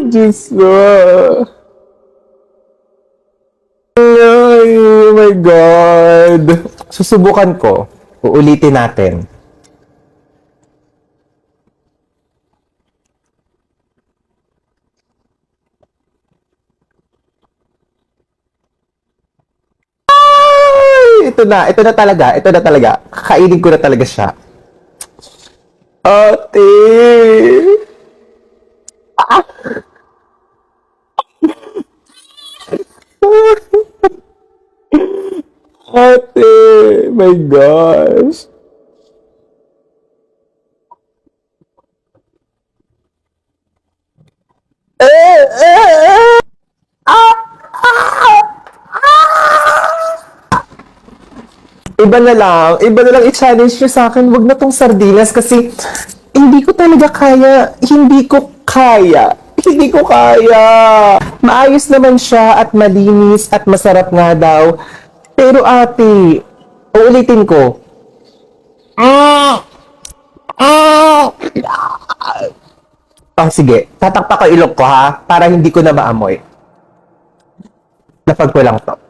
Diyos ko. Ay, oh my God. Susubukan ko. Uulitin natin. Ay, ito na talaga. Kakainin ko na talaga siya. Ate! Ate! My gosh! Eh, eh, eh. Iba na lang i-challenge nyo sa akin. Wag na tong sardinas kasi hindi ko talaga kaya. Hindi ko kaya. Maayos naman siya at malinis at masarap nga daw. Pero ate, uulitin ko. Sige. Tatakpak ko ilok ko ha, para hindi ko na maamoy. Napag ko lang to.